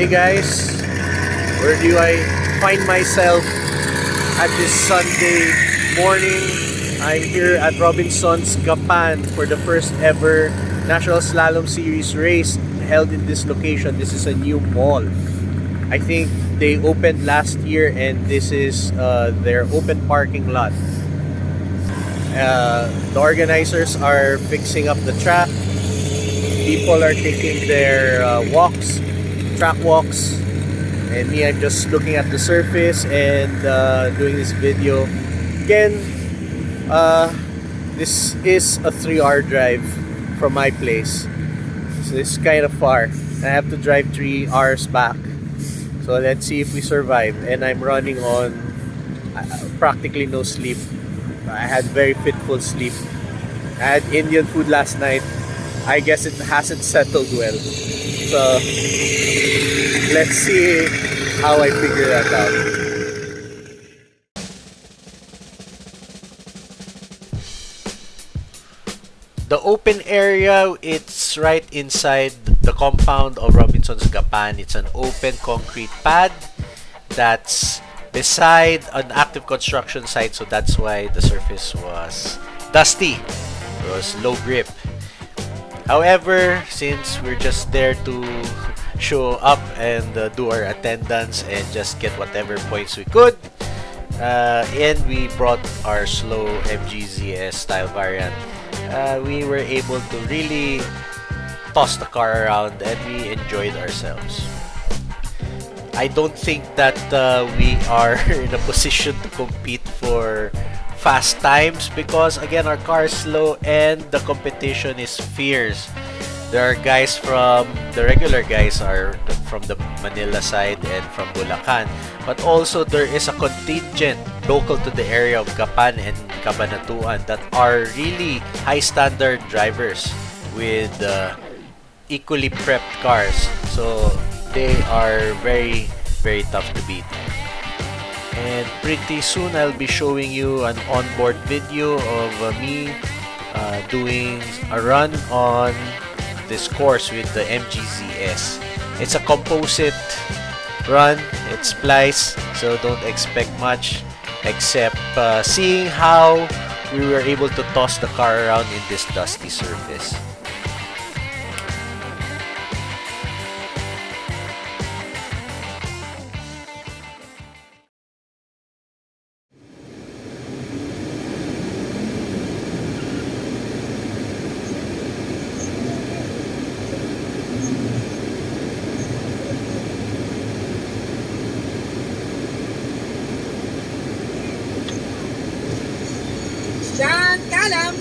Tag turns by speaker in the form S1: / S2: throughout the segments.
S1: Hey guys, where do I find myself at this Sunday morning? I'm here at Robinson's Gapan for the first ever National Slalom Series race held in this location. This is a new mall. I think they opened last year and this is their open parking lot. The organizers are fixing up the track. People are taking their track walks, and me, I'm just looking at the surface and doing this video. Again, this is a 3-hour drive from my place, so it's kind of far. I have to drive 3 hours back. So let's see if we survive. And I'm running on practically no sleep. I had very fitful sleep. I had Indian food last night. I guess it hasn't settled well. So let's see how I figure that out. The open area, it's right inside the compound of Robinson's Gapan. It's an open concrete pad that's beside an active construction site, so that's why the surface was dusty. It was low grip. However, since we're just there to show up and do our attendance and just get whatever points we could, and we brought our slow MGZS style variant, we were able to really toss the car around and we enjoyed ourselves. I don't think that we are in a position to compete for fast times because again our car is slow and the competition is fierce. There are guys from the regular guys are from the Manila side and from Bulacan, but also there is a contingent local to the area of Gapan and Cabanatuan that are really high standard drivers with equally prepped cars, so they are very tough to beat. And pretty soon I'll be showing you an onboard video of me doing a run on this course with the MGZS. It's a composite run, it's splice, so don't expect much except seeing how we were able to toss the car around in this dusty surface.
S2: Diyan, kalam!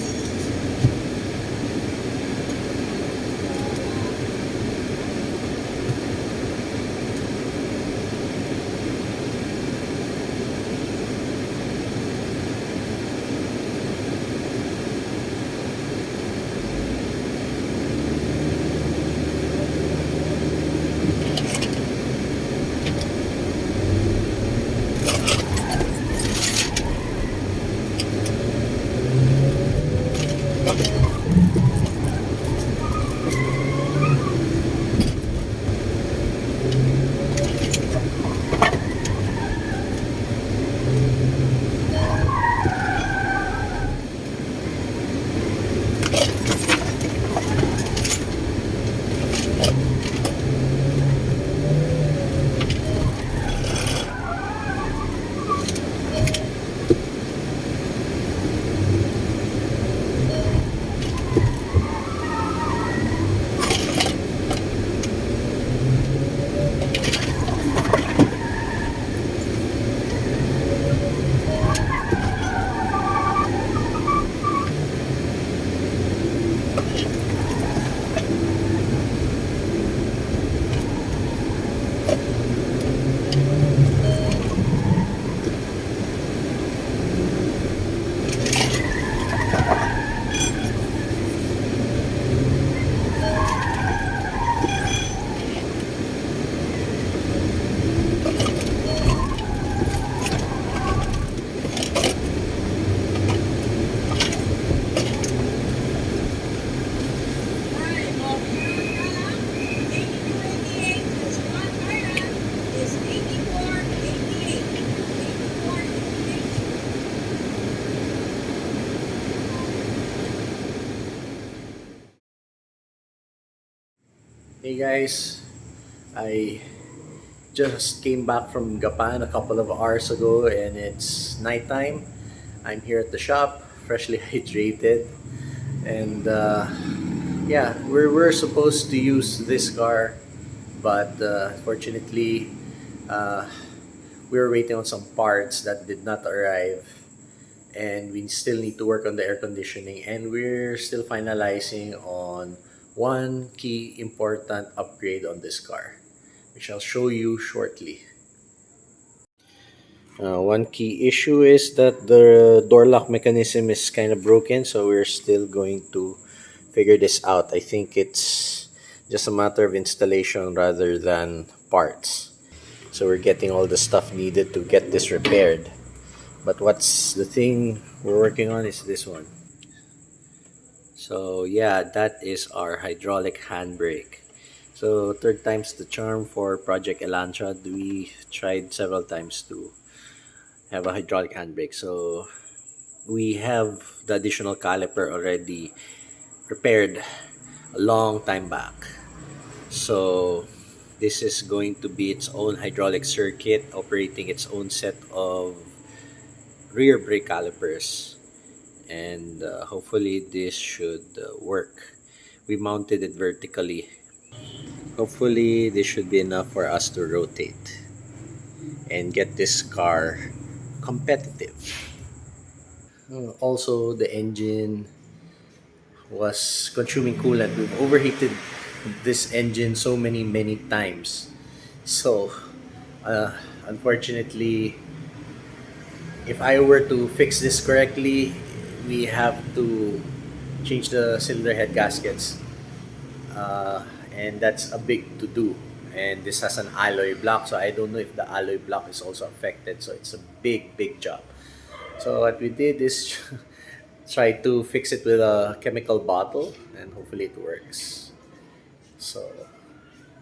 S1: Hey guys, I just came back from Gapan a couple of hours ago and it's nighttime. I'm here at the shop, freshly hydrated, and yeah, we're supposed to use this car, but fortunately, uh, we were waiting on some parts that did not arrive, and we still need to work on the air conditioning, and we're still finalizing on one key important upgrade on this car, which I'll show you shortly. One key issue is that the door lock mechanism is kind of broken, so we're still going to figure this out. I think it's just a matter of installation rather than parts. So we're getting all the stuff needed to get this repaired. But what's the thing we're working on is this one. So yeah, that is our hydraulic handbrake. So third time's the charm for Project Elantra. We tried several times to have a hydraulic handbrake. So we have the additional caliper already prepared a long time back. So this is going to be its own hydraulic circuit operating its own set of rear brake calipers, and hopefully this should work. We mounted it vertically. Hopefully this should be enough for us to rotate and get this car competitive. Also, the engine was consuming coolant. We've overheated this engine so many times. So, unfortunately, if I were to fix this correctly, we have to change the cylinder head gaskets, and that's a big to do. And this has an alloy block, so I don't know if the alloy block is also affected. So it's a big job. So what we did is try to fix it with a chemical bottle, and hopefully it works. So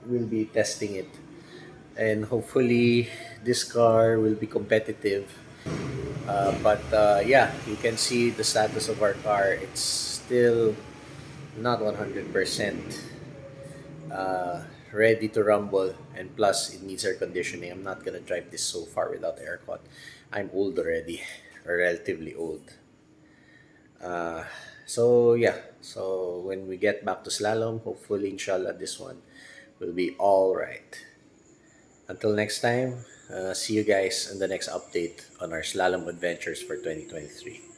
S1: we'll be testing it, and hopefully this car will be competitive. But yeah, you can see the status of our car. It's still not 100% ready to rumble, and plus it needs air conditioning. I'm not gonna drive this so far without aircon. I'm old already, or relatively old. Uh, so yeah, so when we get back to slalom, hopefully, inshallah, this one will be all right. Until next time, see you guys in the next update on our slalom adventures for 2023.